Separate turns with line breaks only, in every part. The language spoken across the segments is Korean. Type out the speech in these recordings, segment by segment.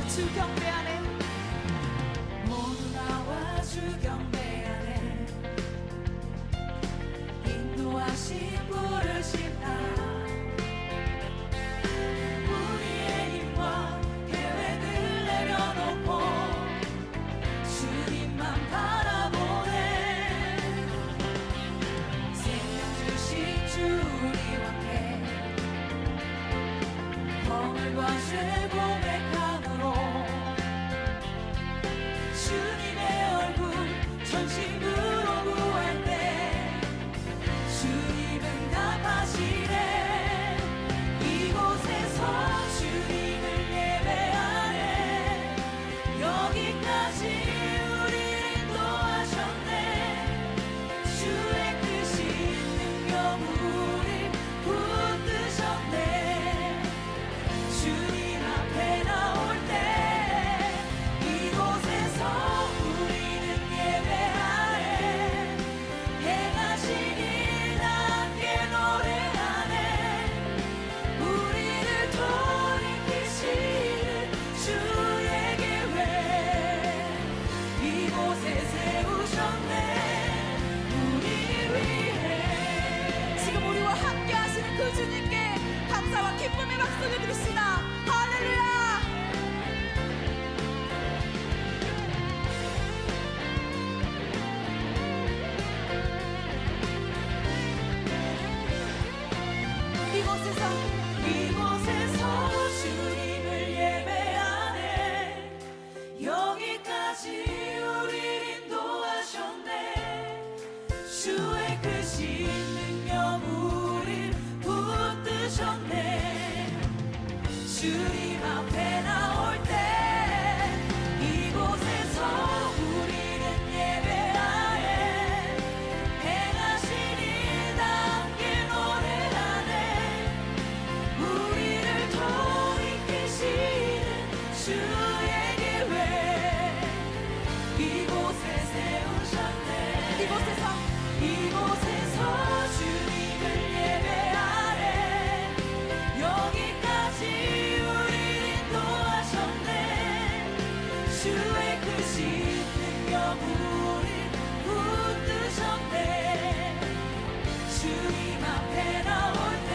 주 경배하네.
모두 나와 주 경배하네. 인도하신 부르심다. 우리의 힘과 계획을 내려놓고 주님만 바라보네. 생명 주신 주 우리와 함께 허물과 죄 고백함으로 주님의 얼굴 전심으로 구할 때 주님은 답하시네. 이곳에서 주님을 예배하네. 여기까지 우리를 인도하셨네. 주의 크신 능력 우리 붙드셨네. 주님 앞에 나올 때 이곳에서 우리는 예배하네. 행하신 일 함께 노래하네. 우리를 돌이키시는 주의 계획 이곳에 세우셨네. 우리 위해.
지금 우리와 함께 하시는 그 주님께 감사와 기쁨의 박수를 드립시다. 할렐루야.
이곳에서 주님을 예배하네. 여기까지 우리를 인도하셨네. 주의 크신 능력 우리 붙드셨네. 주님 앞에 나올 때 이곳에서 우리는 예배하네. 행하신 일 함께 노래하네. 우리를 돌이키시는 주의 계획 이곳에 세우셨네. 이곳에서 주님을 예배하네. 여기까지 우리를 인도하셨네. 주의 크신 능력 우리 붙드셨네. 주님 앞에 나올 때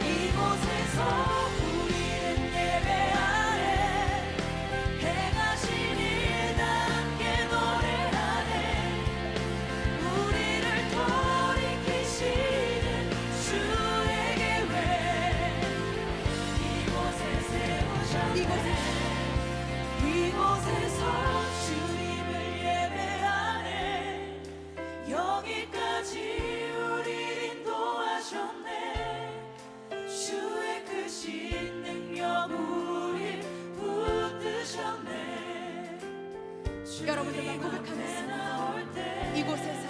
이곳에서 우리는 예배하네. 행하신 일 함께 노래하네. 우리를 돌이키시는 주의 계획 이곳에 세우셨네. 이곳에서 주님을 예배하네. 여기까지 우리를 인도하셨네. 주의 크신 능력 우리 붙드셨네.
여러분들과 고백하겠습니다. 이곳에서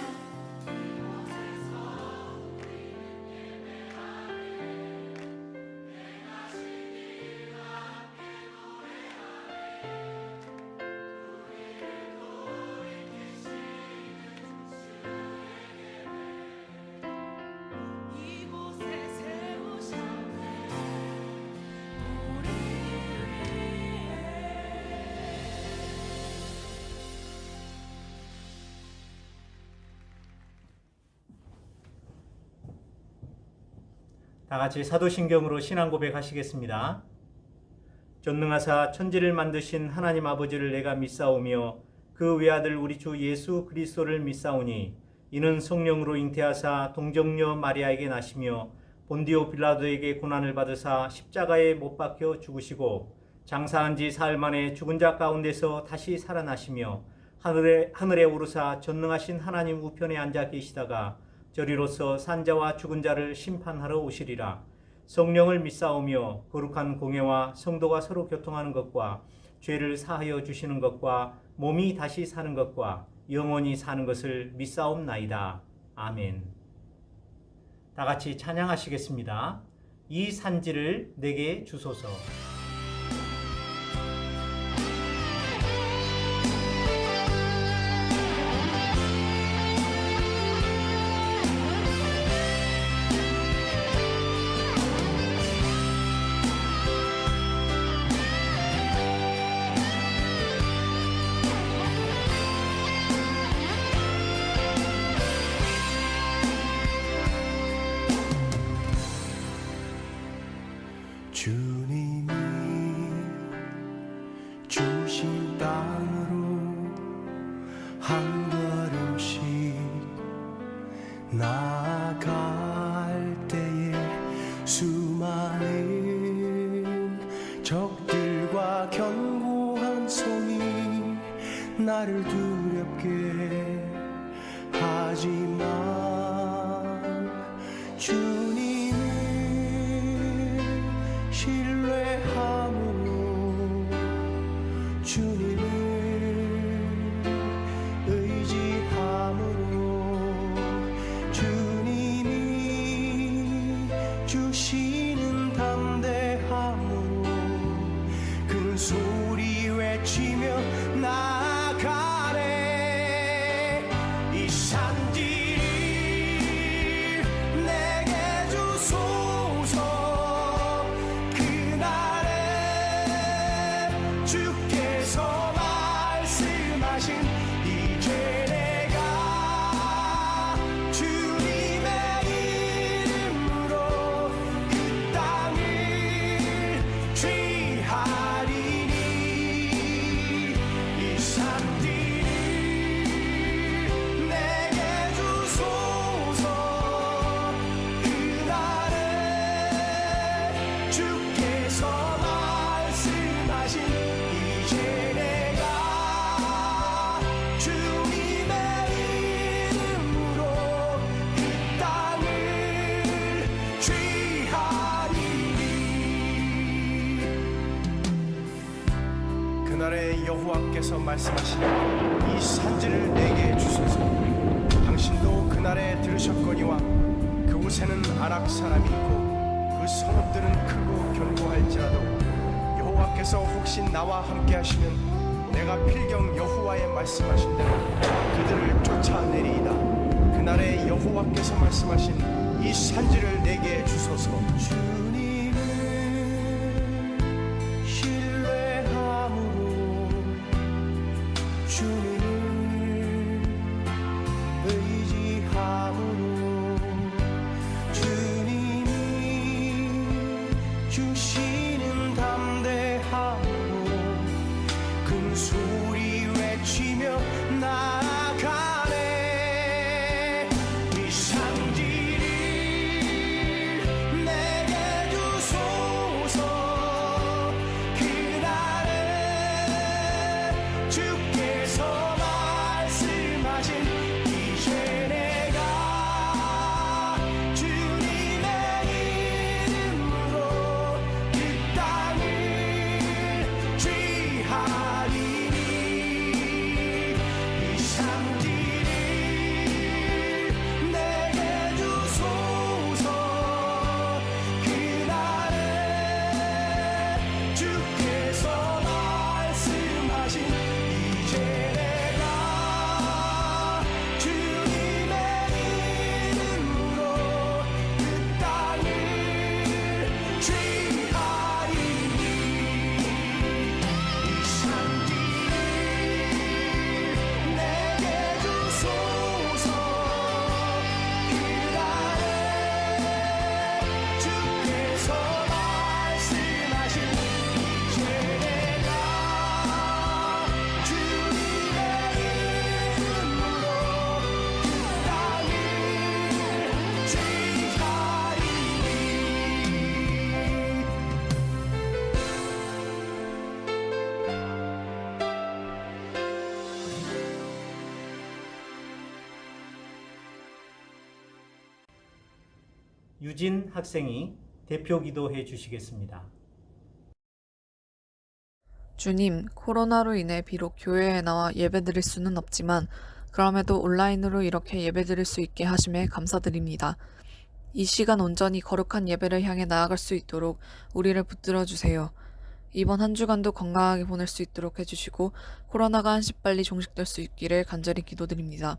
이곳에 세우셨네. 우리 위해.
다 같이 사도신경으로 신앙 고백하시겠습니다. 전능하사 천지를 만드신 하나님 아버지를 내가 믿사오며 그 외아들 우리 주 예수 그리스도를 믿사오니 이는 성령으로 잉태하사 동정녀 마리아에게 나시며 본디오 빌라도에게 고난을 받으사 십자가에 못 박혀 죽으시고 장사한 지 사흘 만에 죽은 자 가운데서 다시 살아나시며 하늘에 오르사 전능하신 하나님 우편에 앉아 계시다가 저리로서 산자와 죽은 자를 심판하러 오시리라. 성령을 믿사오며 거룩한 공예와 성도가 서로 교통하는 것과 죄를 사하여 주시는 것과 몸이 다시 사는 것과 영원히 사는 것을 믿사옵나이다. 아멘. 다 같이 찬양하시겠습니다. 이 산지를 내게 주소서.
주님이 주신 땅으로 한 걸음씩 나아갈 때에 수많은 적들과 견고한 성이 나를 두렵게 하지만 주님을 신뢰함으로 주님을 의지함으로 주님이 주시는 담대함으로 큰 소리 외치며 나아가네. 이 산길을 내게 주소서. 그날에 주께서 말씀하신 이제 내가 주님의 이름으로 그 땅을 취하리니. 이 산길을 내게 주소서. 그날에 주께서 말씀하신 이제 내가 주님의 이름으로 그 땅을 취하리니. 그날에 여호와께서 말씀하시니 이 산지를 내게 주소서. 당신도 그날에 들으셨거니와 그곳에는 아락 사람이 있고 그 성읍들은 크고 견고할지라도 여호와께서 혹시 나와 함께 하시면 내가 필경 여호와의 말씀하신 대로 그들을 쫓아내리이다. 그날에 여호와께서 말씀하신 이 산지를 내게 주소서. 주님을 신뢰함으로 주님을 의지함으로 주님이 주시는 담대함으로 큰 소리 외치며 나아가네. 이 산길을 내게 주소서. 그날에 주께서 말씀하신 이제 내가 주님의 이름으로 그 땅을 취하리니. 이 산길을 내게 주소서. 그날에 주께서 말씀하신 이제 내가 주님의 이름으로 그 땅을 취하리니. 이 산길을 내게 주소서. 그날에 주께서 말씀하신 이제 내가 주님의 이름으로 그 땅을
유진 학생이 대표 기도해 주시겠습니다.
주님, 코로나로 인해 비록 교회에 나와 예배드릴 수는 없지만 그럼에도 온라인으로 이렇게 예배드릴 수 있게 하심에 감사드립니다. 이 시간 온전히 거룩한 예배를 향해 나아갈 수 있도록 우리를 붙들어 주세요. 이번 한 주간도 건강하게 보낼 수 있도록 해주시고 코로나가 한시빨리 종식될 수 있기를 간절히 기도드립니다.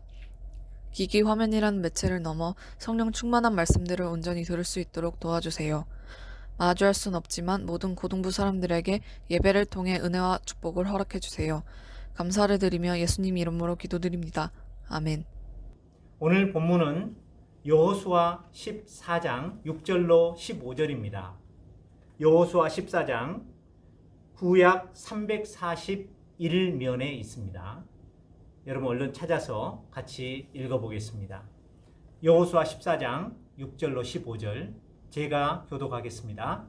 기기 화면이라는 매체를 넘어 성령 충만한 말씀들을 온전히 들을 수 있도록 도와주세요. 마주할 순 없지만 모든 고등부 사람들에게 예배를 통해 은혜와 축복을 허락해 주세요. 감사를 드리며 예수님 이름으로 기도드립니다. 아멘.
오늘 본문은 여호수아 14장 6절로 15절입니다. 여호수아 14장 구약 341면에 있습니다. 여러분 얼른 찾아서 같이 읽어보겠습니다. 여호수아 14장 6절로 15절 제가 교독하겠습니다.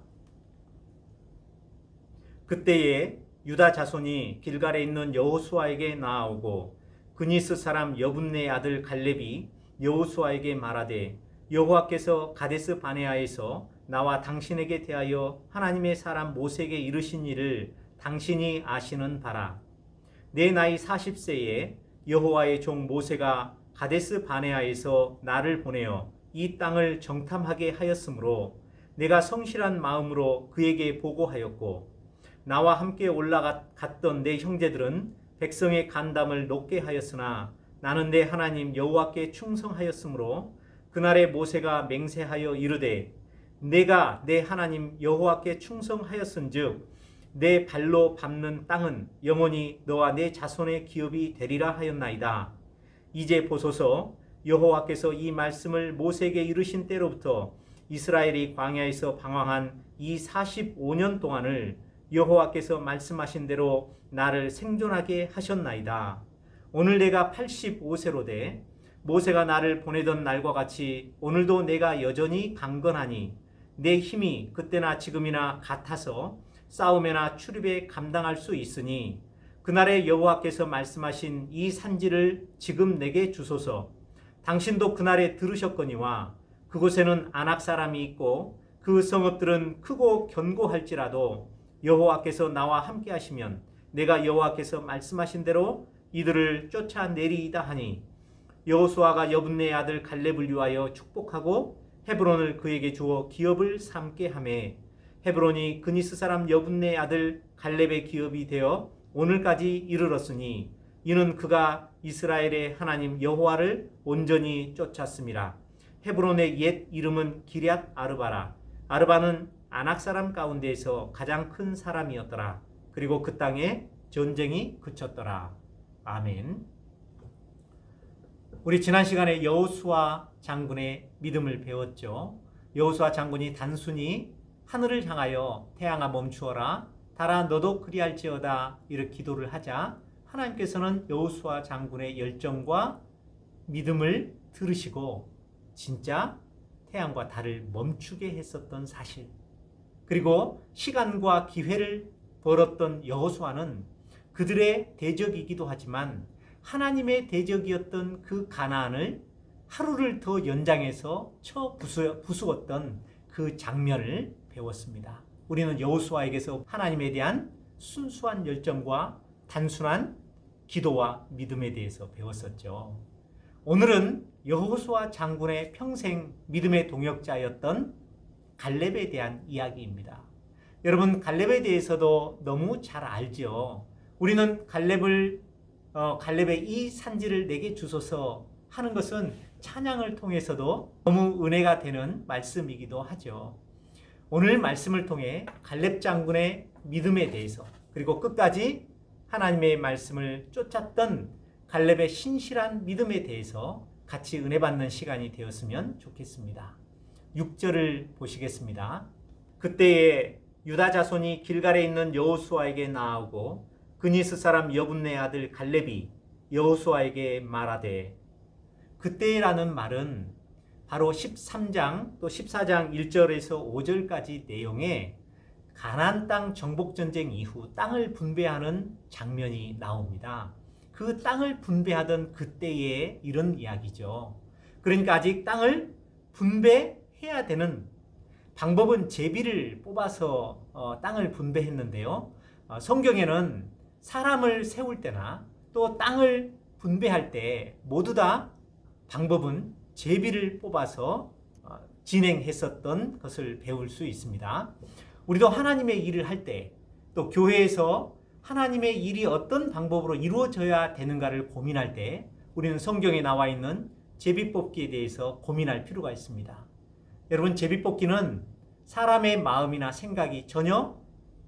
그때에 유다 자손이 길갈에 있는 여호수아에게 나아오고 그니스 사람 여분네 아들 갈렙이 여호수아에게 말하되 여호와께서 가데스 바네아에서 나와 당신에게 대하여 하나님의 사람 모세에게 이르신 일을 당신이 아시는 바라. 내 나이 40세에 여호와의 종 모세가 가데스 바네아에서 나를 보내어 이 땅을 정탐하게 하였으므로 내가 성실한 마음으로 그에게 보고하였고 나와 함께 올라갔던 내 형제들은 백성의 간담을 높게 하였으나 나는 내 하나님 여호와께 충성하였으므로 그날에 모세가 맹세하여 이르되 내가 내 하나님 여호와께 충성하였은즉 내 발로 밟는 땅은 영원히 너와 내 자손의 기업이 되리라 하였나이다. 이제 보소서 여호와께서 이 말씀을 모세에게 이르신 때로부터 이스라엘이 광야에서 방황한 이 45년 동안을 여호와께서 말씀하신 대로 나를 생존하게 하셨나이다. 오늘 내가 85세로 돼 모세가 나를 보내던 날과 같이 오늘도 내가 여전히 강건하니 내 힘이 그때나 지금이나 같아서 싸움에나 출입에 감당할 수 있으니 그날에 여호와께서 말씀하신 이 산지를 지금 내게 주소서. 당신도 그날에 들으셨거니와 그곳에는 아낙 사람이 있고 그 성읍들은 크고 견고할지라도 여호와께서 나와 함께 하시면 내가 여호와께서 말씀하신 대로 이들을 쫓아내리이다 하니 여호수아가 여분네 아들 갈렙을 위하여 축복하고 헤브론을 그에게 주어 기업을 삼게 하매 헤브론이 그니스 사람 여분네 아들 갈렙의 기업이 되어 오늘까지 이르렀으니 이는 그가 이스라엘의 하나님 여호와를 온전히 쫓았음이라. 헤브론의 옛 이름은 기럇 아르바라. 아르바는 아낙 사람 가운데에서 가장 큰 사람이었더라. 그리고 그 땅에 전쟁이 그쳤더라. 아멘. 우리 지난 시간에 여호수아 장군의 믿음을 배웠죠. 여호수아 장군이 단순히 하늘을 향하여 태양아 멈추어라 달아 너도 그리할지어다 이렇게 기도를 하자 하나님께서는 여호수아 장군의 열정과 믿음을 들으시고 진짜 태양과 달을 멈추게 했었던 사실, 그리고 시간과 기회를 벌었던 여호수아는 그들의 대적이기도 하지만 하나님의 대적이었던 그 가나안을 하루를 더 연장해서 쳐 부수었던 그 장면을 배웠습니다. 우리는 여호수아에게서 하나님에 대한 순수한 열정과 단순한 기도와 믿음에 대해서 배웠었죠. 오늘은 여호수아 장군의 평생 믿음의 동역자였던 갈렙에 대한 이야기입니다. 여러분, 갈렙에 대해서도 너무 잘 알죠. 우리는 갈렙의 이 산지를 내게 주소서 하는 것은 찬양을 통해서도 너무 은혜가 되는 말씀이기도 하죠. 오늘 말씀을 통해 갈렙 장군의 믿음에 대해서, 그리고 끝까지 하나님의 말씀을 쫓았던 갈렙의 신실한 믿음에 대해서 같이 은혜 받는 시간이 되었으면 좋겠습니다. 6절을 보시겠습니다. 그때에 유다 자손이 길갈에 있는 여호수아에게 나아오고 그니스 사람 여분네 아들 갈렙이 여호수아에게 말하되, 그때라는 말은 바로 13장 또 14장 1절에서 5절까지 내용에 가나안 땅 정복전쟁 이후 땅을 분배하는 장면이 나옵니다. 그 땅을 분배하던 그때의 이런 이야기죠. 그러니까 아직 땅을 분배해야 되는 방법은 제비를 뽑아서 땅을 분배했는데요. 성경에는 사람을 세울 때나 또 땅을 분배할 때 모두 다 방법은 제비를 뽑아서 진행했었던 것을 배울 수 있습니다. 우리도 하나님의 일을 할 때, 또 교회에서 하나님의 일이 어떤 방법으로 이루어져야 되는가를 고민할 때 우리는 성경에 나와 있는 제비뽑기에 대해서 고민할 필요가 있습니다. 여러분, 제비뽑기는 사람의 마음이나 생각이 전혀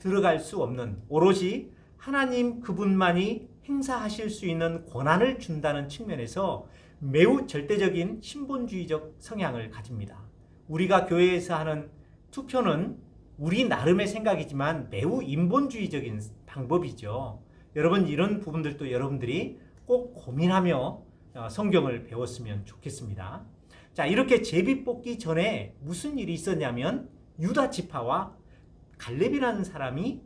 들어갈 수 없는, 오롯이 하나님 그분만이 행사하실 수 있는 권한을 준다는 측면에서 매우 절대적인 신본주의적 성향을 가집니다. 우리가 교회에서 하는 투표는 우리 나름의 생각이지만 매우 인본주의적인 방법이죠. 여러분 이런 부분들도 여러분들이 꼭 고민하며 성경을 배웠으면 좋겠습니다. 자, 이렇게 제비 뽑기 전에 무슨 일이 있었냐면 유다 지파와 갈렙이라는 사람이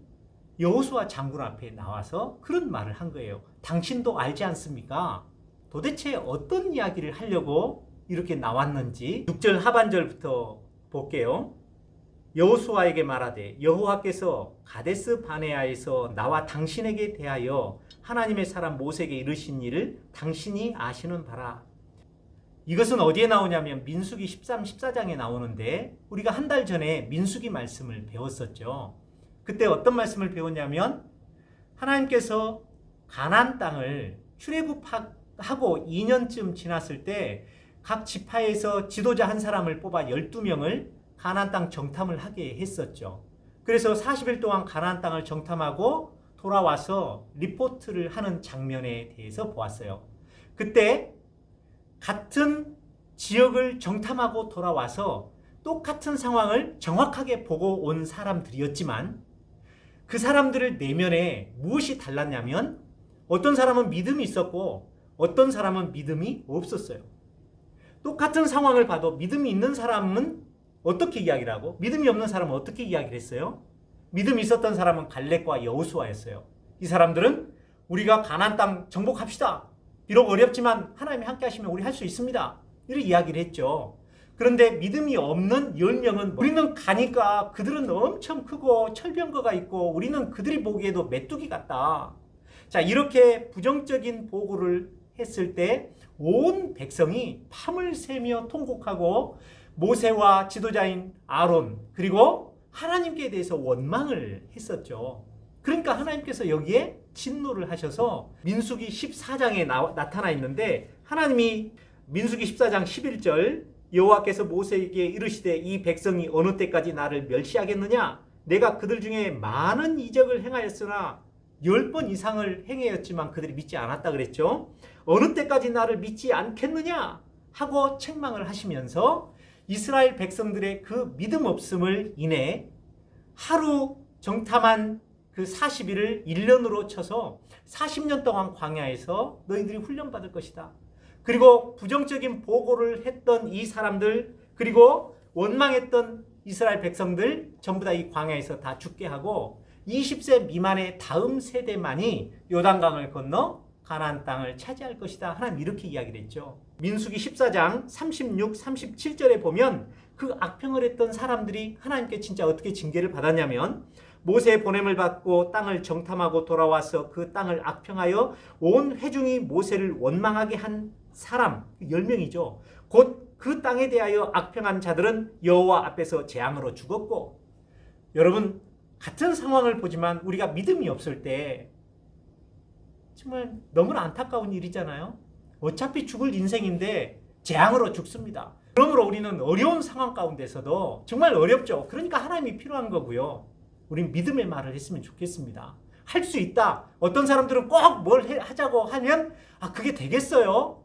여호수아 장군 앞에 나와서 그런 말을 한 거예요. 당신도 알지 않습니까? 도대체 어떤 이야기를 하려고 이렇게 나왔는지 6절 하반절부터 볼게요. 여호수아에게 말하되 여호와께서 가데스 바네아에서 나와 당신에게 대하여 하나님의 사람 모세에게 이르신 일을 당신이 아시는 바라. 이것은 어디에 나오냐면 민수기 13, 14장에 나오는데 우리가 한 달 전에 민수기 말씀을 배웠었죠. 그때 어떤 말씀을 배웠냐면 하나님께서 가나안 땅을 출애굽하고 2년쯤 지났을 때 각 지파에서 지도자 한 사람을 뽑아 12명을 가나안 땅 정탐을 하게 했었죠. 그래서 40일 동안 가나안 땅을 정탐하고 돌아와서 리포트를 하는 장면에 대해서 보았어요. 그때 같은 지역을 정탐하고 돌아와서 똑같은 상황을 정확하게 보고 온 사람들이었지만 그 사람들의 내면에 무엇이 달랐냐면 어떤 사람은 믿음이 있었고 어떤 사람은 믿음이 없었어요. 똑같은 상황을 봐도 믿음이 있는 사람은 어떻게 이야기를 하고 믿음이 없는 사람은 어떻게 이야기를 했어요? 믿음이 있었던 사람은 갈렙과 여호수아였어요. 이 사람들은 우리가 가나안 땅 정복합시다. 비록 어렵지만 하나님이 함께 하시면 우리 할 수 있습니다. 이런 이야기를 했죠. 그런데 믿음이 없는 10명은 우리는 가니까 그들은 엄청 크고 철병거가 있고 우리는 그들이 보기에도 메뚜기 같다. 자, 이렇게 부정적인 보고를 했을 때 온 백성이 밤을 새며 통곡하고 모세와 지도자인 아론 그리고 하나님께 대해서 원망을 했었죠. 그러니까 하나님께서 여기에 진노를 하셔서 민수기 14장에 나타나 있는데 하나님이 민수기 14장 11절 여호와께서 모세에게 이르시되 이 백성이 어느 때까지 나를 멸시하겠느냐? 내가 그들 중에 많은 이적을 행하였으나 10번 이상을 행하였지만 그들이 믿지 않았다 그랬죠. 어느 때까지 나를 믿지 않겠느냐? 하고 책망을 하시면서 이스라엘 백성들의 그 믿음 없음을 인해 하루 정탐한 그 40일을 1년으로 쳐서 40년 동안 광야에서 너희들이 훈련받을 것이다. 그리고 부정적인 보고를 했던 이 사람들 그리고 원망했던 이스라엘 백성들 전부 다 이 광야에서 다 죽게 하고 20세 미만의 다음 세대만이 요단강을 건너 가나안 땅을 차지할 것이다. 하나님 이렇게 이야기를 했죠. 민수기 14장 36, 37절에 보면 그 악평을 했던 사람들이 하나님께 진짜 어떻게 징계를 받았냐면 모세의 보냄을 받고 땅을 정탐하고 돌아와서 그 땅을 악평하여 온 회중이 모세를 원망하게 한 사람 10명이죠. 곧 그 땅에 대하여 악평한 자들은 여호와 앞에서 재앙으로 죽었고 여러분 같은 상황을 보지만 우리가 믿음이 없을 때 정말 너무나 안타까운 일이잖아요. 어차피 죽을 인생인데 재앙으로 죽습니다. 그러므로 우리는 어려운 상황 가운데서도 정말 어렵죠. 그러니까 하나님이 필요한 거고요. 우린 믿음의 말을 했으면 좋겠습니다. 할 수 있다. 어떤 사람들은 꼭 뭘 하자고 하면 그게 되겠어요?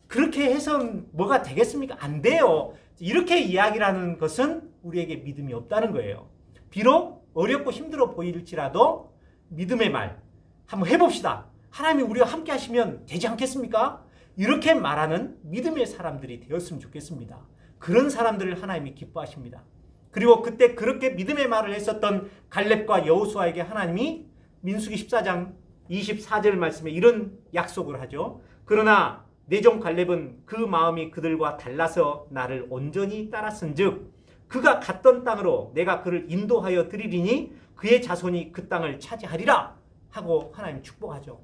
그렇게 해선 뭐가 되겠습니까? 안 돼요. 이렇게 이야기를 하는 것은 우리에게 믿음이 없다는 거예요. 비록 어렵고 힘들어 보일지라도 믿음의 말 한번 해봅시다. 하나님이 우리와 함께 하시면 되지 않겠습니까? 이렇게 말하는 믿음의 사람들이 되었으면 좋겠습니다. 그런 사람들을 하나님이 기뻐하십니다. 그리고 그때 그렇게 믿음의 말을 했었던 갈렙과 여호수아에게 하나님이 민수기 14장 24절 말씀에 이런 약속을 하죠. 그러나 내 종 갈렙은 그 마음이 그들과 달라서 나를 온전히 따랐은즉 그가 갔던 땅으로 내가 그를 인도하여 드리리니 그의 자손이 그 땅을 차지하리라 하고 하나님 축복하죠.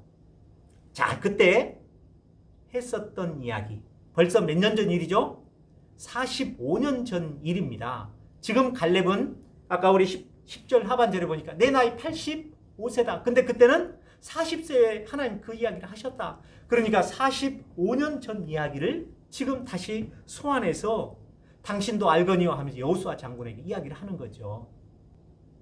자, 그때 했었던 이야기 벌써 몇 년 전 일이죠? 45년 전 일입니다. 지금 갈렙은 아까 우리 10절 하반절에 보니까 내 나이 85세다. 근데 그때는 40세에 하나님 그 이야기를 하셨다. 그러니까 45년 전 이야기를 지금 다시 소환해서 당신도 알거니와 하면서 여호수아 장군에게 이야기를 하는 거죠.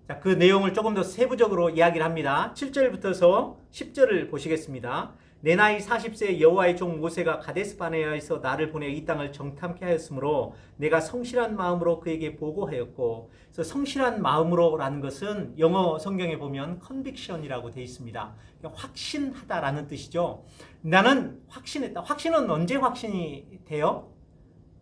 자, 그 내용을 조금 더 세부적으로 이야기를 합니다. 7절부터서 10절을 보시겠습니다. 내 나이 40세에 여호와의 종 모세가 가데스 바네아에서 나를 보내 이 땅을 정탐케 하였으므로 내가 성실한 마음으로 그에게 보고하였고, 그래서 성실한 마음으로라는 것은 영어 성경에 보면 conviction이라고 되어 있습니다. 그러니까 확신하다라는 뜻이죠. 나는 확신했다. 확신은 언제 확신이 돼요?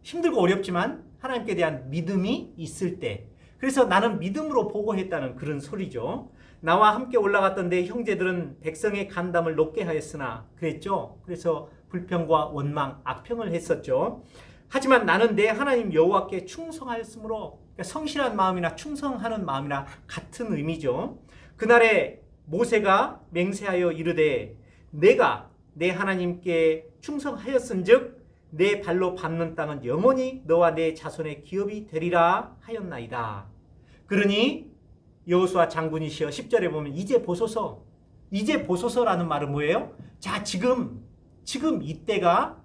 힘들고 어렵지만 하나님께 대한 믿음이 있을 때. 그래서 나는 믿음으로 보고했다는 그런 소리죠. 나와 함께 올라갔던 내 형제들은 백성의 간담을 높게 하였으나 그랬죠. 그래서 불평과 원망, 악평을 했었죠. 하지만 나는 내 하나님 여호와께 충성하였으므로, 그러니까 성실한 마음이나 충성하는 마음이나 같은 의미죠. 그날에 모세가 맹세하여 이르되 내가 내 하나님께 충성하였은즉 내 발로 밟는 땅은 영원히 너와 내 자손의 기업이 되리라 하였나이다. 그러니 여호수아 장군이시여 10절에 보면 이제 보소서, 이제 보소서라는 말은 뭐예요? 자, 지금 이때가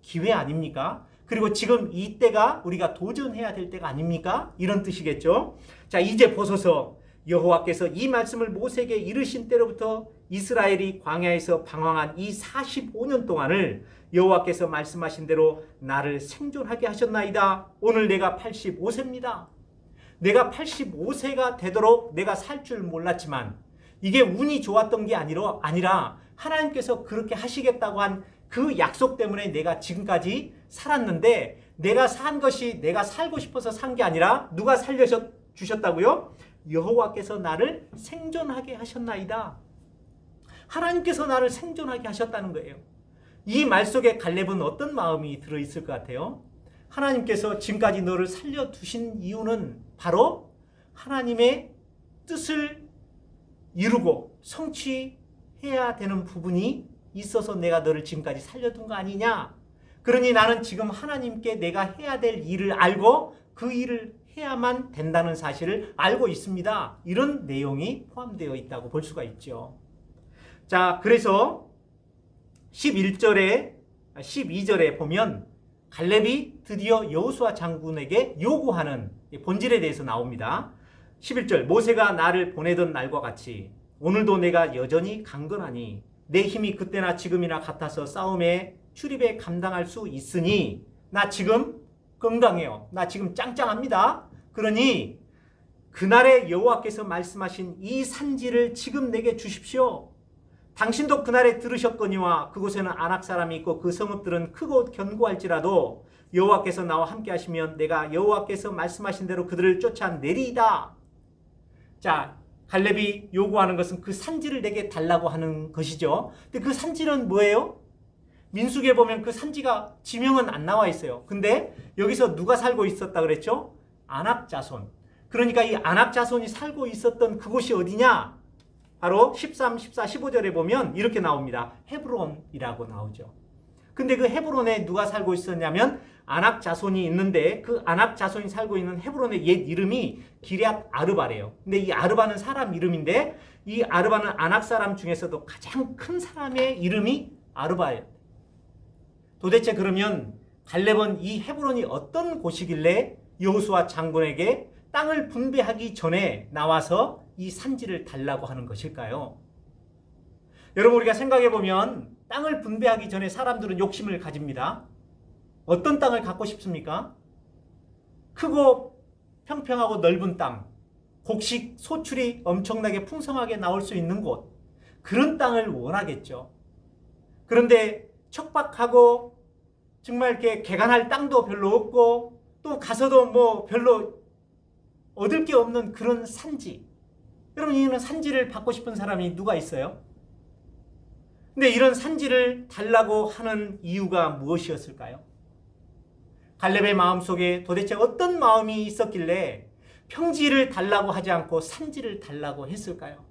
기회 아닙니까? 그리고 지금 이때가 우리가 도전해야 될 때가 아닙니까? 이런 뜻이겠죠. 자, 이제 보소서, 여호와께서 이 말씀을 모세에게 이르신 때로부터 이스라엘이 광야에서 방황한 이 45년 동안을 여호와께서 말씀하신 대로 나를 생존하게 하셨나이다. 오늘 내가 85세입니다. 내가 85세가 되도록 내가 살 줄 몰랐지만 이게 운이 좋았던 게 아니라 하나님께서 그렇게 하시겠다고 한 그 약속 때문에 내가 지금까지 살았는데, 내가 산 것이 내가 살고 싶어서 산 게 아니라 누가 살려주셨다고요? 여호와께서 나를 생존하게 하셨나이다. 하나님께서 나를 생존하게 하셨다는 거예요. 이 말 속에 갈렙은 어떤 마음이 들어있을 것 같아요? 하나님께서 지금까지 너를 살려두신 이유는 바로 하나님의 뜻을 이루고 성취해야 되는 부분이 있어서 내가 너를 지금까지 살려둔 거 아니냐? 그러니 나는 지금 하나님께 내가 해야 될 일을 알고 그 일을 해야만 된다는 사실을 알고 있습니다. 이런 내용이 포함되어 있다고 볼 수가 있죠. 자, 그래서 12절에 보면 갈렙이 드디어 여호수아 장군에게 요구하는 본질에 대해서 나옵니다. 11절, 모세가 나를 보내던 날과 같이 오늘도 내가 여전히 강건하니 내 힘이 그때나 지금이나 같아서 싸움에 출입에 감당할 수 있으니 나 지금 건강해요. 나 지금 짱짱합니다. 그러니 그날에 여호와께서 말씀하신 이 산지를 지금 내게 주십시오. 당신도 그날에 들으셨거니와 그곳에는 아낙 사람이 있고 그 성읍들은 크고 견고할지라도 여호와께서 나와 함께 하시면 내가 여호와께서 말씀하신 대로 그들을 쫓아내리이다. 자, 갈렙이 요구하는 것은 그 산지를 내게 달라고 하는 것이죠. 근데 그 산지는 뭐예요? 민수기에 보면 그 산지가 지명은 안 나와 있어요. 근데 여기서 누가 살고 있었다 그랬죠? 아낙 자손. 그러니까 이 아낙 자손이 살고 있었던 그곳이 어디냐? 바로 13, 14, 15절에 보면 이렇게 나옵니다. 헤브론이라고 나오죠. 근데 그 헤브론에 누가 살고 있었냐면 아낙 자손이 있는데 그 아낙 자손이 살고 있는 헤브론의 옛 이름이 기럇 아르바래요. 근데 이 아르바는 사람 이름인데 이 아르바는 아낙 사람 중에서도 가장 큰 사람의 이름이 아르바예요. 도대체 그러면 갈렙은 이 헤브론이 어떤 곳이길래 여호수아 장군에게 땅을 분배하기 전에 나와서 이 산지를 달라고 하는 것일까요? 여러분, 우리가 생각해 보면 땅을 분배하기 전에 사람들은 욕심을 가집니다. 어떤 땅을 갖고 싶습니까? 크고 평평하고 넓은 땅, 곡식, 소출이 엄청나게 풍성하게 나올 수 있는 곳, 그런 땅을 원하겠죠. 그런데 척박하고 정말 이렇게 개간할 땅도 별로 없고 또 가서도 뭐 별로 얻을 게 없는 그런 산지. 여러분, 이는 산지를 받고 싶은 사람이 누가 있어요? 근데 이런 산지를 달라고 하는 이유가 무엇이었을까요? 갈렙의 마음속에 도대체 어떤 마음이 있었길래 평지를 달라고 하지 않고 산지를 달라고 했을까요?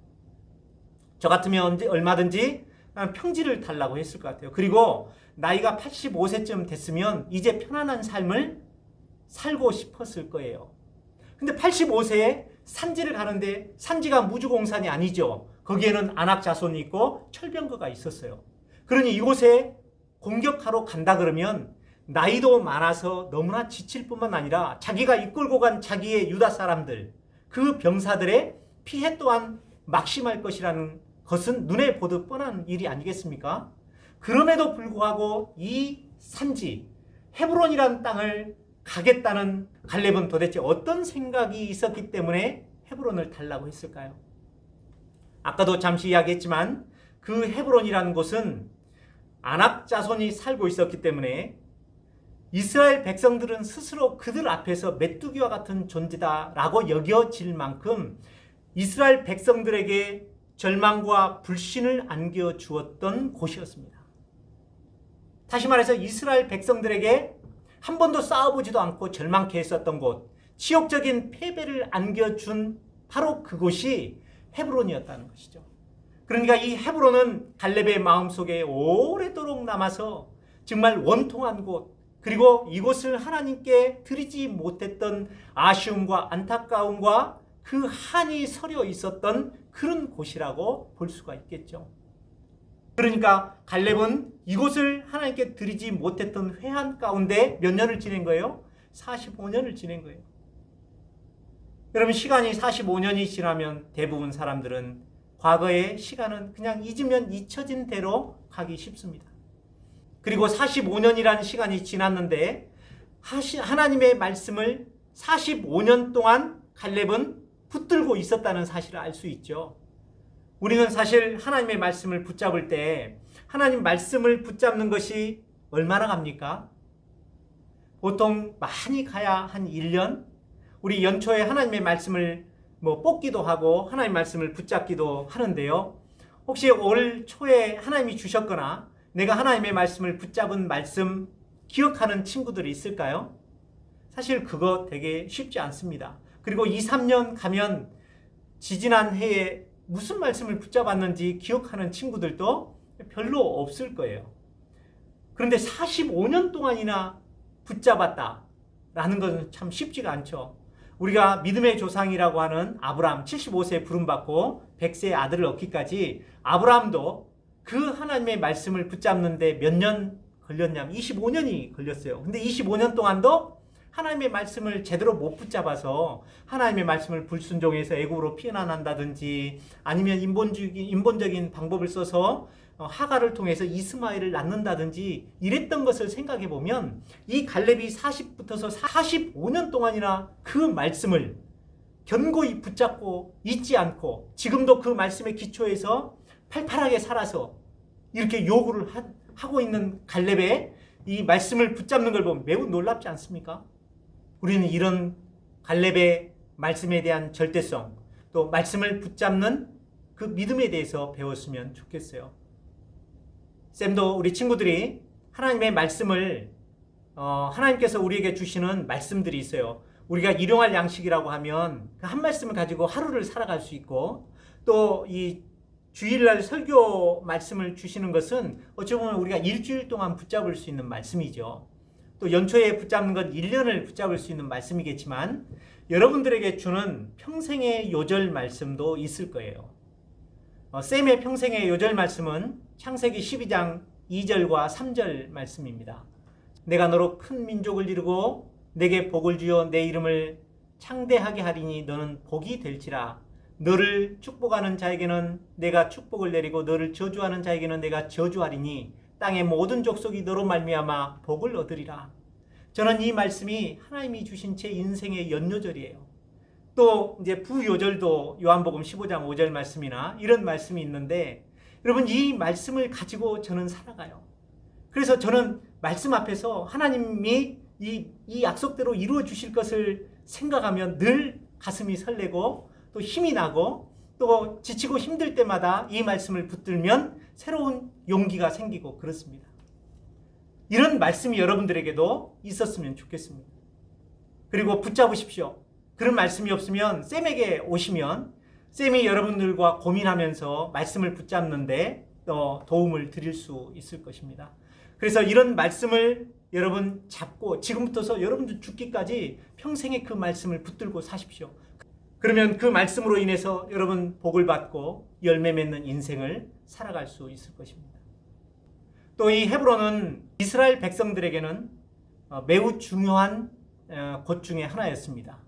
저 같으면 얼마든지 평지를 달라고 했을 것 같아요. 그리고 나이가 85세쯤 됐으면 이제 편안한 삶을 살고 싶었을 거예요. 근데 85세에 산지를 가는데 산지가 무주공산이 아니죠. 거기에는 아낙 자손이 있고 철병거가 있었어요. 그러니 이곳에 공격하러 간다 그러면 나이도 많아서 너무나 지칠 뿐만 아니라 자기가 이끌고 간 자기의 유다 사람들, 그 병사들의 피해 또한 막심할 것이라는 것은 눈에 보듯 뻔한 일이 아니겠습니까? 그럼에도 불구하고 이 산지 헤브론이라는 땅을 가겠다는 갈렙은 도대체 어떤 생각이 있었기 때문에 헤브론을 달라고 했을까요? 아까도 잠시 이야기했지만 그 헤브론이라는 곳은 아낙 자손이 살고 있었기 때문에 이스라엘 백성들은 스스로 그들 앞에서 메뚜기와 같은 존재다라고 여겨질 만큼 이스라엘 백성들에게 절망과 불신을 안겨주었던 곳이었습니다. 다시 말해서 이스라엘 백성들에게 한 번도 싸워보지도 않고 절망케 했었던 곳, 치욕적인 패배를 안겨준 바로 그곳이 헤브론이었다는 것이죠. 그러니까 이 헤브론은 갈렙의 마음속에 오래도록 남아서 정말 원통한 곳, 그리고 이곳을 하나님께 드리지 못했던 아쉬움과 안타까움과 그 한이 서려 있었던 그런 곳이라고 볼 수가 있겠죠. 그러니까 갈렙은 이곳을 하나님께 드리지 못했던 회한 가운데 몇 년을 지낸 거예요? 45년을 지낸 거예요. 여러분, 시간이 45년이 지나면 대부분 사람들은 과거의 시간은 그냥 잊으면 잊혀진 대로 가기 쉽습니다. 그리고 45년이라는 시간이 지났는데 하나님의 말씀을 45년 동안 갈렙은 붙들고 있었다는 사실을 알 수 있죠. 우리는 사실 하나님의 말씀을 붙잡을 때 하나님 말씀을 붙잡는 것이 얼마나 갑니까? 보통 많이 가야 한 1년? 우리 연초에 하나님의 말씀을 뽑기도 하고 하나님의 말씀을 붙잡기도 하는데요. 혹시 올 초에 하나님이 주셨거나 내가 하나님의 말씀을 붙잡은 말씀 기억하는 친구들이 있을까요? 사실 그거 되게 쉽지 않습니다. 그리고 2, 3년 가면 지지난 해에 무슨 말씀을 붙잡았는지 기억하는 친구들도 별로 없을 거예요. 그런데 45년 동안이나 붙잡았다라는 것은 참 쉽지가 않죠. 우리가 믿음의 조상이라고 하는 아브라함 75세에 부름받고 100세의 아들을 얻기까지 아브라함도 그 하나님의 말씀을 붙잡는데 몇 년 걸렸냐면 25년이 걸렸어요. 근데 25년 동안도 하나님의 말씀을 제대로 못 붙잡아서 하나님의 말씀을 불순종해서 애굽으로 피난한다든지 아니면 인본적인 방법을 써서 하가를 통해서 이스마엘을 낳는다든지 이랬던 것을 생각해 보면 이 갈렙이 40부터서 45년 동안이나 그 말씀을 견고히 붙잡고 잊지 않고 지금도 그 말씀의 기초에서 팔팔하게 살아서 이렇게 요구를 하고 있는 갈렙의 이 말씀을 붙잡는 걸 보면 매우 놀랍지 않습니까? 우리는 이런 갈렙의 말씀에 대한 절대성, 또 말씀을 붙잡는 그 믿음에 대해서 배웠으면 좋겠어요. 쌤도 우리 친구들이 하나님의 말씀을 하나님께서 우리에게 주시는 말씀들이 있어요. 우리가 일용할 양식이라고 하면 그 한 말씀을 가지고 하루를 살아갈 수 있고, 또 이 주일날 설교 말씀을 주시는 것은 어찌 보면 우리가 일주일 동안 붙잡을 수 있는 말씀이죠. 또 연초에 붙잡는 건 1년을 붙잡을 수 있는 말씀이겠지만 여러분들에게 주는 평생의 요절 말씀도 있을 거예요. 쌤의 평생의 요절 말씀은 창세기 12장 2절과 3절 말씀입니다. 내가 너로 큰 민족을 이루고 내게 복을 주어 내 이름을 창대하게 하리니 너는 복이 될지라. 너를 축복하는 자에게는 내가 축복을 내리고 너를 저주하는 자에게는 내가 저주하리니 땅의 모든 족속이 너로 말미암아 복을 얻으리라. 저는 이 말씀이 하나님이 주신 제 인생의 연요절이에요. 또 이제 부요절도 요한복음 15장 5절 말씀이나 이런 말씀이 있는데 여러분, 이 말씀을 가지고 저는 살아가요. 그래서 저는 말씀 앞에서 하나님이 이 약속대로 이루어 주실 것을 생각하면 늘 가슴이 설레고 또 힘이 나고 또 지치고 힘들 때마다 이 말씀을 붙들면 새로운 용기가 생기고 그렇습니다. 이런 말씀이 여러분들에게도 있었으면 좋겠습니다. 그리고 붙잡으십시오. 그런 말씀이 없으면 쌤에게 오시면 쌤이 여러분들과 고민하면서 말씀을 붙잡는데 도움을 드릴 수 있을 것입니다. 그래서 이런 말씀을 여러분 잡고 지금부터서 여러분들 죽기까지 평생에 그 말씀을 붙들고 사십시오. 그러면 그 말씀으로 인해서 여러분 복을 받고 열매 맺는 인생을 살아갈 수 있을 것입니다. 또 이 헤브론은 이스라엘 백성들에게는 매우 중요한 곳 중에 하나였습니다.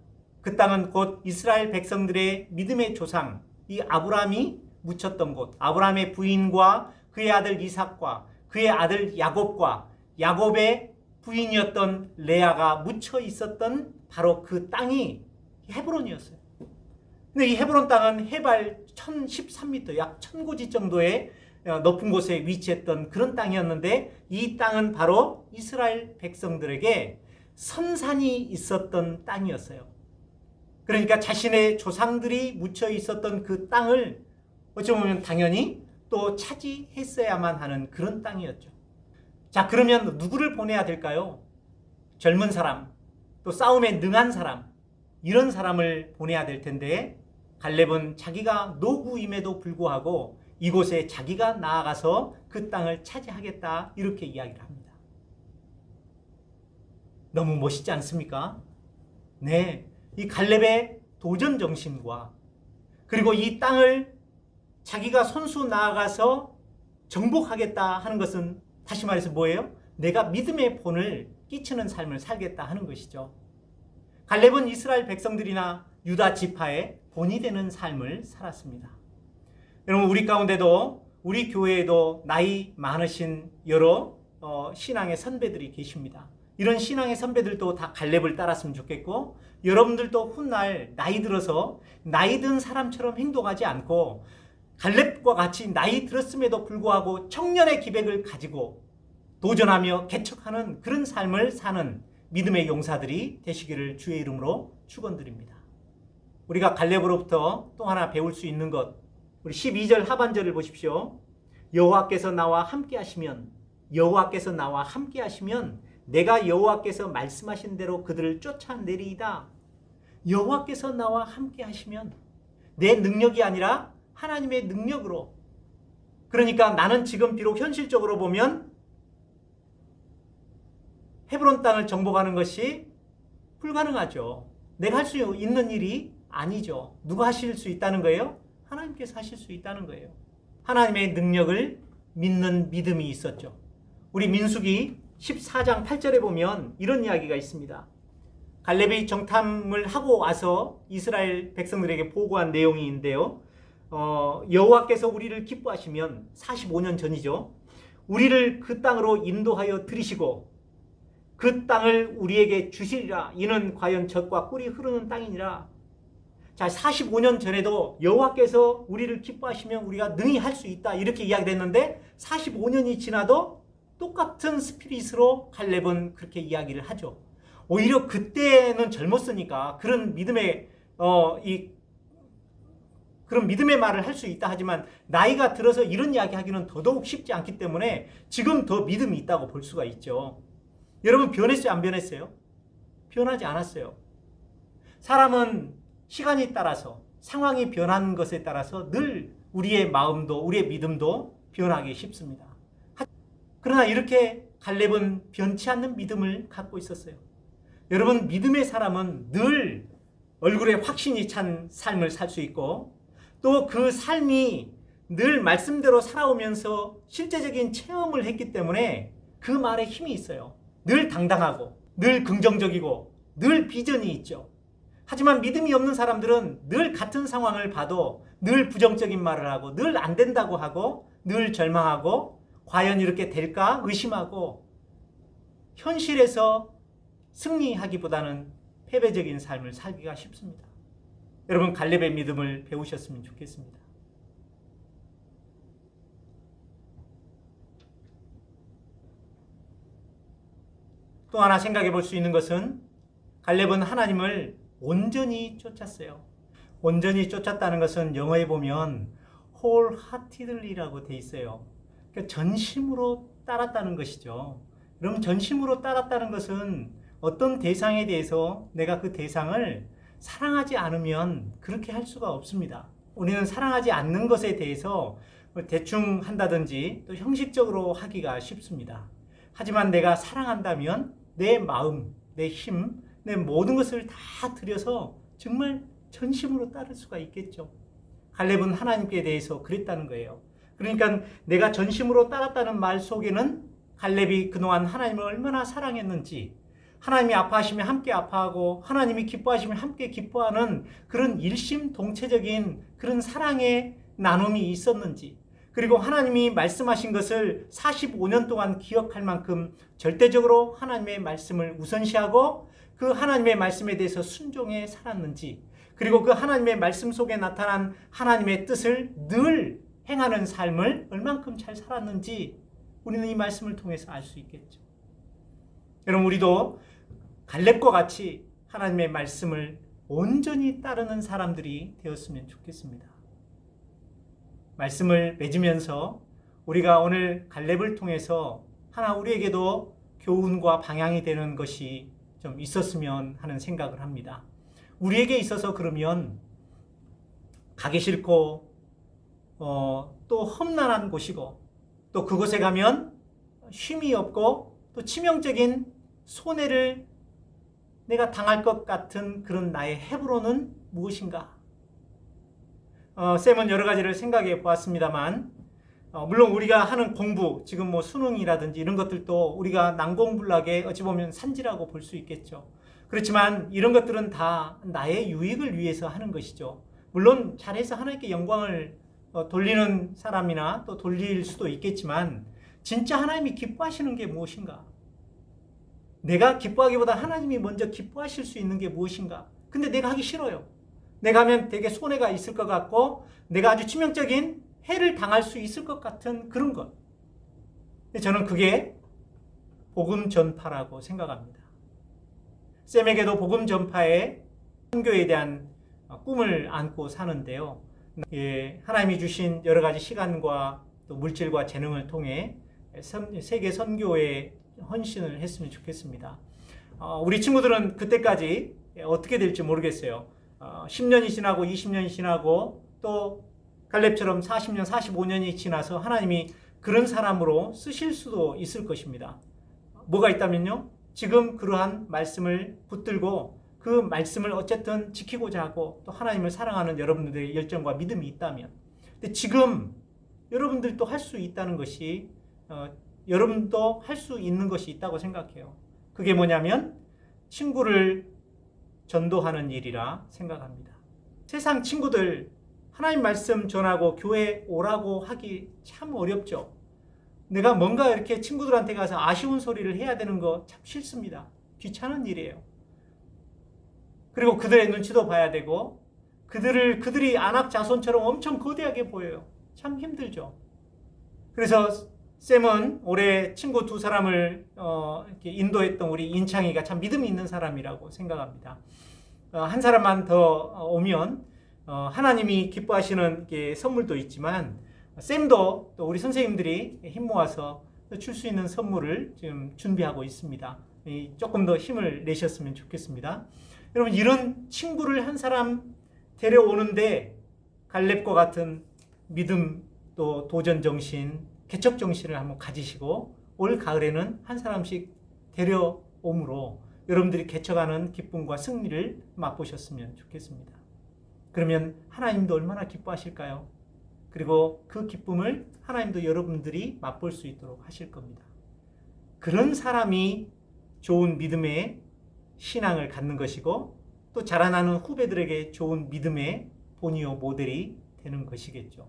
그 땅은 곧 이스라엘 백성들의 믿음의 조상, 이 아브라함이 묻혔던 곳, 아브라함의 부인과 그의 아들 이삭과 그의 아들 야곱과 야곱의 부인이었던 레아가 묻혀 있었던 바로 그 땅이 헤브론이었어요. 근데 이 헤브론 땅은 해발 1013m, 약 1000고지 정도의 높은 곳에 위치했던 그런 땅이었는데, 이 땅은 바로 이스라엘 백성들에게 선산이 있었던 땅이었어요. 그러니까 자신의 조상들이 묻혀 있었던 그 땅을 어찌 보면 당연히 또 차지했어야만 하는 그런 땅이었죠. 자, 그러면 누구를 보내야 될까요? 젊은 사람, 또 싸움에 능한 사람, 이런 사람을 보내야 될 텐데, 갈렙은 자기가 노구임에도 불구하고 이곳에 자기가 나아가서 그 땅을 차지하겠다, 이렇게 이야기를 합니다. 너무 멋있지 않습니까? 네, 이 갈렙의 도전 정신과 그리고 이 땅을 자기가 손수 나아가서 정복하겠다 하는 것은 다시 말해서 뭐예요? 내가 믿음의 본을 끼치는 삶을 살겠다 하는 것이죠. 갈렙은 이스라엘 백성들이나 유다 지파의 본이 되는 삶을 살았습니다. 여러분, 우리 가운데도, 우리 교회에도 나이 많으신 여러 신앙의 선배들이 계십니다. 이런 신앙의 선배들도 다 갈렙을 따랐으면 좋겠고, 여러분들도 훗날 나이 들어서 나이 든 사람처럼 행동하지 않고 갈렙과 같이 나이 들었음에도 불구하고 청년의 기백을 가지고 도전하며 개척하는 그런 삶을 사는 믿음의 용사들이 되시기를 주의 이름으로 축원드립니다. 우리가 갈렙으로부터 또 하나 배울 수 있는 것, 우리 12절 하반절을 보십시오. 여호와께서 나와 함께 하시면, 여호와께서 나와 함께 하시면 내가 여호와께서 말씀하신 대로 그들을 쫓아내리이다. 여호와께서 나와 함께 하시면, 내 능력이 아니라 하나님의 능력으로. 그러니까 나는 지금 비록 현실적으로 보면 헤브론 땅을 정복하는 것이 불가능하죠. 내가 할 수 있는 일이 아니죠. 누가 하실 수 있다는 거예요? 하나님께서 하실 수 있다는 거예요. 하나님의 능력을 믿는 믿음이 있었죠. 우리 민수기 14장 8절에 보면 이런 이야기가 있습니다. 갈렙이 정탐을 하고 와서 이스라엘 백성들에게 보고한 내용이 있는데요. 여호와께서 우리를 기뻐하시면, 45년 전이죠, 우리를 그 땅으로 인도하여 들이시고 그 땅을 우리에게 주시리라. 이는 과연 젖과 꿀이 흐르는 땅이니라. 자, 45년 전에도 여호와께서 우리를 기뻐하시면 우리가 능히 할 수 있다, 이렇게 이야기를 했는데 45년이 지나도 똑같은 스피릿으로 갈렙은 그렇게 이야기를 하죠. 오히려 그때는 젊었으니까 그런 믿음의 그런 믿음의 말을 할 수 있다 하지만, 나이가 들어서 이런 이야기 하기는 더더욱 쉽지 않기 때문에 지금 더 믿음이 있다고 볼 수가 있죠. 여러분, 변했어요, 안 변했어요? 변하지 않았어요. 사람은 시간이 따라서, 상황이 변하는 것에 따라서 늘 우리의 마음도, 우리의 믿음도 변하기 쉽습니다. 그러나 이렇게 갈렙은 변치 않는 믿음을 갖고 있었어요. 여러분, 믿음의 사람은 늘 얼굴에 확신이 찬 삶을 살 수 있고, 또 그 삶이 늘 말씀대로 살아오면서 실제적인 체험을 했기 때문에 그 말에 힘이 있어요. 늘 당당하고, 늘 긍정적이고, 늘 비전이 있죠. 하지만 믿음이 없는 사람들은 늘 같은 상황을 봐도 늘 부정적인 말을 하고, 늘 안 된다고 하고, 늘 절망하고, 과연 이렇게 될까 의심하고, 현실에서 승리하기보다는 패배적인 삶을 살기가 쉽습니다. 여러분, 갈렙의 믿음을 배우셨으면 좋겠습니다. 또 하나 생각해 볼 수 있는 것은, 갈렙은 하나님을 온전히 쫓았어요. 온전히 쫓았다는 것은 영어에 보면 wholeheartedly라고 돼 있어요. 그러니까 전심으로 따랐다는 것이죠. 그럼 전심으로 따랐다는 것은 어떤 대상에 대해서 내가 그 대상을 사랑하지 않으면 그렇게 할 수가 없습니다. 우리는 사랑하지 않는 것에 대해서 대충 한다든지 또 형식적으로 하기가 쉽습니다. 하지만 내가 사랑한다면 내 마음, 내 힘, 내 모든 것을 다 들여서 정말 전심으로 따를 수가 있겠죠. 갈렙은 하나님께 대해서 그랬다는 거예요. 그러니까 내가 전심으로 따랐다는 말 속에는 갈렙이 그동안 하나님을 얼마나 사랑했는지, 하나님이 아파하시면 함께 아파하고 하나님이 기뻐하시면 함께 기뻐하는 그런 일심동체적인 그런 사랑의 나눔이 있었는지, 그리고 하나님이 말씀하신 것을 45년 동안 기억할 만큼 절대적으로 하나님의 말씀을 우선시하고 그 하나님의 말씀에 대해서 순종해 살았는지, 그리고 그 하나님의 말씀 속에 나타난 하나님의 뜻을 늘 행하는 삶을 얼만큼 잘 살았는지 우리는 이 말씀을 통해서 알 수 있겠죠. 여러분, 우리도 갈렙과 같이 하나님의 말씀을 온전히 따르는 사람들이 되었으면 좋겠습니다. 말씀을 맺으면서 우리가 오늘 갈렙을 통해서 하나 우리에게도 교훈과 방향이 되는 것이 좀 있었으면 하는 생각을 합니다. 우리에게 있어서 그러면 가기 싫고 또 험난한 곳이고 또 그곳에 가면 쉼이 없고 또 치명적인 손해를 내가 당할 것 같은 그런 나의 헤브론은 무엇인가? 쌤은 여러 가지를 생각해 보았습니다만 물론 우리가 하는 공부, 지금 뭐 수능이라든지 이런 것들도 우리가 난공불락의 어찌 보면 산지라고 볼 수 있겠죠. 그렇지만 이런 것들은 다 나의 유익을 위해서 하는 것이죠. 물론 잘해서 하나님께 영광을 돌리는 사람이나 또 돌릴 수도 있겠지만 진짜 하나님이 기뻐하시는 게 무엇인가? 내가 기뻐하기보다 하나님이 먼저 기뻐하실 수 있는 게 무엇인가? 근데 내가 하기 싫어요. 내가 하면 되게 손해가 있을 것 같고 내가 아주 치명적인 해를 당할 수 있을 것 같은 그런 것. 저는 그게 복음 전파라고 생각합니다. 쌤에게도 복음 전파의 선교에 대한 꿈을 안고 사는데요. 하나님이 주신 여러 가지 시간과 또 물질과 재능을 통해 세계 선교에 헌신을 했으면 좋겠습니다. 우리 친구들은 그때까지 어떻게 될지 모르겠어요. 10년이 지나고 20년이 지나고 또 갈렙처럼 40년, 45년이 지나서 하나님이 그런 사람으로 쓰실 수도 있을 것입니다. 뭐가 있다면요? 지금 그러한 말씀을 붙들고 그 말씀을 어쨌든 지키고자 하고 또 하나님을 사랑하는 여러분들의 열정과 믿음이 있다면, 근데 지금 여러분들도 할 수 있다는 것이 여러분도 할 수 있는 것이 있다고 생각해요. 그게 뭐냐면 친구를 전도하는 일이라 생각합니다. 세상 친구들 하나님 말씀 전하고 교회 오라고 하기 참 어렵죠. 내가 뭔가 이렇게 친구들한테 가서 아쉬운 소리를 해야 되는 거 참 싫습니다. 귀찮은 일이에요. 그리고 그들의 눈치도 봐야 되고 그들이 안악자손처럼 엄청 거대하게 보여요. 참 힘들죠. 그래서 쌤은 올해 친구 2사람을 이렇게 인도했던 우리 인창이가 참 믿음이 있는 사람이라고 생각합니다. 한 사람만 더 오면 하나님이 기뻐하시는 선물도 있지만 쌤도 또 우리 선생님들이 힘 모아서 줄 수 있는 선물을 지금 준비하고 있습니다. 조금 더 힘을 내셨으면 좋겠습니다. 여러분, 이런 친구를 한 사람 데려오는데 갈렙과 같은 믿음 또 도전 정신, 개척 정신을 한번 가지시고 올 가을에는 한 사람씩 데려옴으로 여러분들이 개척하는 기쁨과 승리를 맛보셨으면 좋겠습니다. 그러면 하나님도 얼마나 기뻐하실까요? 그리고 그 기쁨을 하나님도 여러분들이 맛볼 수 있도록 하실 겁니다. 그런 사람이 좋은 믿음의 신앙을 갖는 것이고 또 자라나는 후배들에게 좋은 믿음의 본이요 모델이 되는 것이겠죠.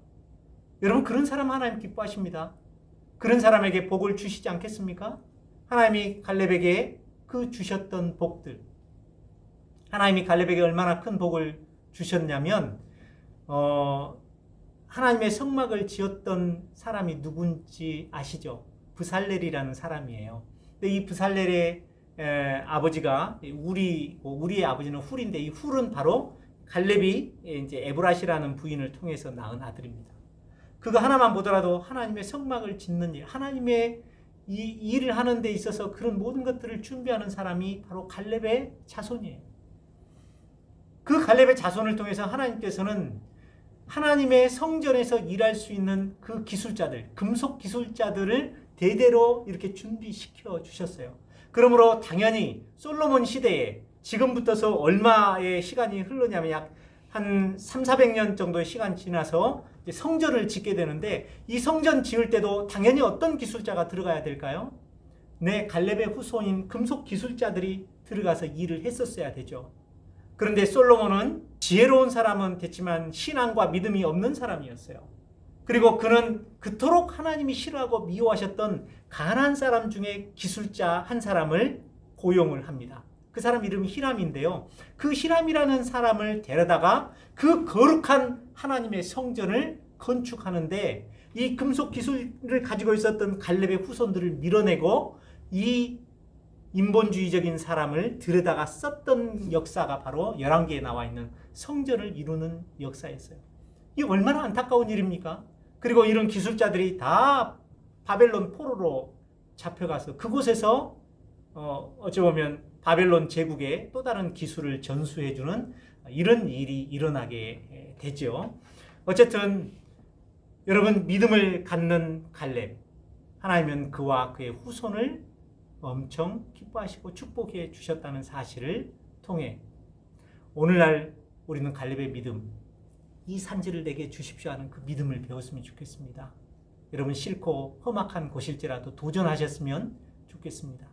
여러분, 그런 사람 하나님 기뻐하십니다. 그런 사람에게 복을 주시지 않겠습니까? 하나님이 갈렙에게 그 주셨던 복들, 하나님이 갈렙에게 얼마나 큰 복을 주셨냐면 하나님의 성막을 지었던 사람이 누군지 아시죠? 브살렐이라는 사람이에요. 근데 이 브살렐의 아버지가 우리의 아버지는 훌인데 이 훌은 바로 갈렙이 이제 에브라시라는 부인을 통해서 낳은 아들입니다. 그거 하나만 보더라도 하나님의 성막을 짓는 일, 하나님의 이 일을 하는 데 있어서 그런 모든 것들을 준비하는 사람이 바로 갈렙의 자손이에요. 그 갈렙의 자손을 통해서 하나님께서는 하나님의 성전에서 일할 수 있는 그 기술자들, 금속 기술자들을 대대로 이렇게 준비시켜 주셨어요. 그러므로 당연히 솔로몬 시대에 지금부터서 얼마의 시간이 흐르냐면 약 한 300~400년 정도의 시간이 지나서 이제 성전을 짓게 되는데 이 성전 지을 때도 당연히 어떤 기술자가 들어가야 될까요? 네, 갈렙의 후손인 금속 기술자들이 들어가서 일을 했었어야 되죠. 그런데 솔로몬은 지혜로운 사람은 됐지만 신앙과 믿음이 없는 사람이었어요. 그리고 그는 그토록 하나님이 싫어하고 미워하셨던 가나안 사람 중에 기술자 한 사람을 고용을 합니다. 그 사람 이름이 히람인데요. 그 히람이라는 사람을 데려다가 그 거룩한 하나님의 성전을 건축하는데 이 금속 기술을 가지고 있었던 갈렙의 후손들을 밀어내고 이 인본주의적인 사람을 들여다가 썼던 역사가 바로 열왕기에 나와 있는 성전을 이루는 역사였어요. 이게 얼마나 안타까운 일입니까? 그리고 이런 기술자들이 다 바벨론 포로로 잡혀가서 그곳에서 어찌 보면 바벨론 제국의 또 다른 기술을 전수해주는 이런 일이 일어나게 되죠. 어쨌든 여러분, 믿음을 갖는 갈렙, 하나님은 그와 그의 후손을 엄청 기뻐하시고 축복해 주셨다는 사실을 통해 오늘날 우리는 갈렙의 믿음, 이 산지를 내게 주십시오 하는 그 믿음을 배웠으면 좋겠습니다. 여러분, 싫고 험악한 곳일지라도 도전하셨으면 좋겠습니다.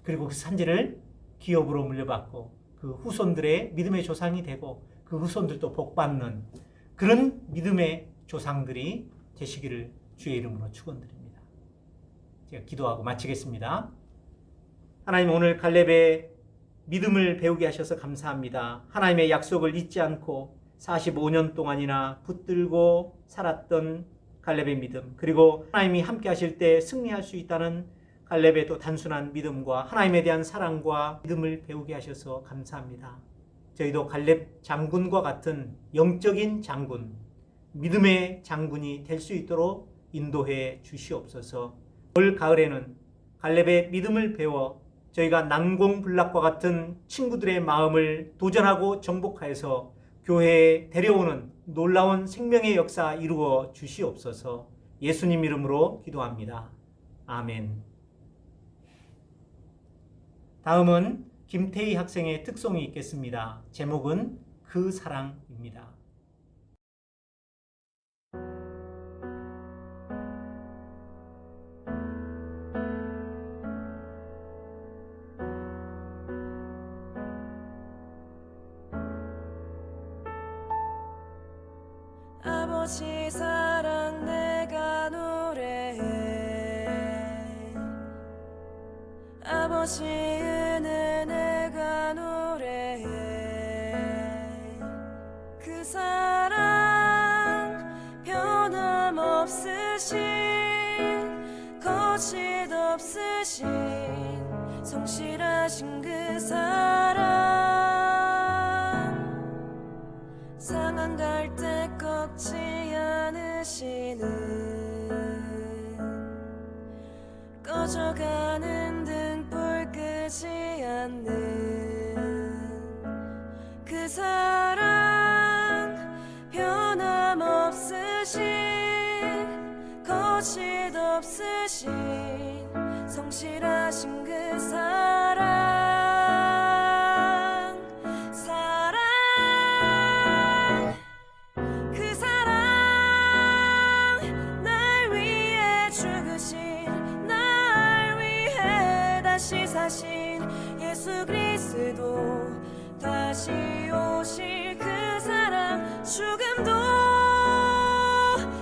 그리고 그 산지를 기업으로 물려받고 그 후손들의 믿음의 조상이 되고 그 후손들도 복받는 그런 믿음의 조상들이 되시기를 주의 이름으로 축원드립니다. 제가 기도하고 마치겠습니다. 하나님, 오늘 갈렙의 믿음을 배우게 하셔서 감사합니다. 하나님의 약속을 잊지 않고 45년 동안이나 붙들고 살았던 갈렙의 믿음, 그리고 하나님이 함께 하실 때 승리할 수 있다는 갈렙의 또 단순한 믿음과 하나님에 대한 사랑과 믿음을 배우게 하셔서 감사합니다. 저희도 갈렙 장군과 같은 영적인 장군, 믿음의 장군이 될 수 있도록 인도해 주시옵소서. 올 가을에는 갈렙의 믿음을 배워 저희가 난공불락과 같은 친구들의 마음을 도전하고 정복하여서 교회에 데려오는 놀라운 생명의 역사 이루어 주시옵소서. 예수님 이름으로 기도합니다. 아멘. 다음은 김태희 학생의 특송이 있겠습니다. 제목은 그 사랑입니다.
아버지 사랑 내가 노래해, 아버지 은혜 내가 노래해. 그 사랑 변함없으신, 거짓 없으신, 성실하신 그 사랑, 상한 갈 때 꺾지 않으시는, 꺼져가는 등불 끄지 않는 그 사랑, 변함없으신, 거짓 없으신, 성실하신 그 사랑, 그 사랑, 날 위해 죽으신, 날 위해 다시 사신 예수 그리스도, 다시 오실 그 사랑, 죽음도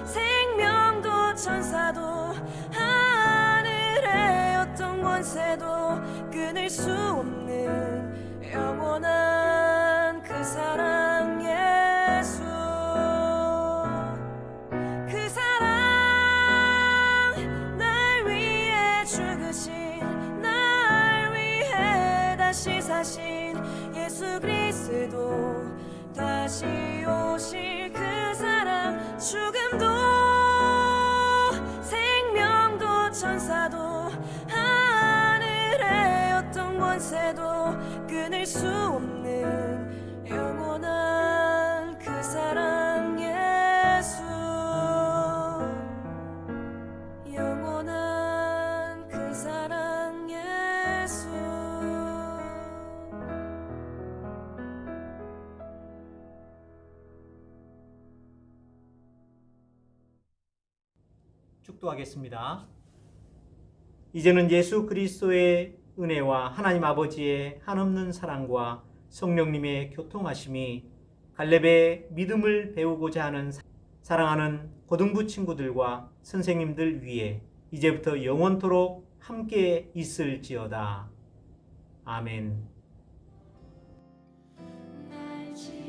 생명도 천사도 하늘의 어떤 권세도 끊을 수 없는 영원한 그 사랑, 예수. 그 사랑, 날 위해 죽으신, 날 위해 다시 사신 예수 그리스도, 다시 오실 그 사랑, 죽음도 생명도 천사도 하늘의 어떤 권세도 끊을 수 없는 영원한 그 사랑, 예수. 영원한 그 사랑, 예수.
축도하겠습니다. 이제는 예수 그리스도의 은혜와 하나님 아버지의 한없는 사랑과 성령님의 교통하심이 갈렙의 믿음을 배우고자 하는 사랑하는 고등부 친구들과 선생님들 위해 이제부터 영원토록 함께 있을지어다. 아멘.
날 지키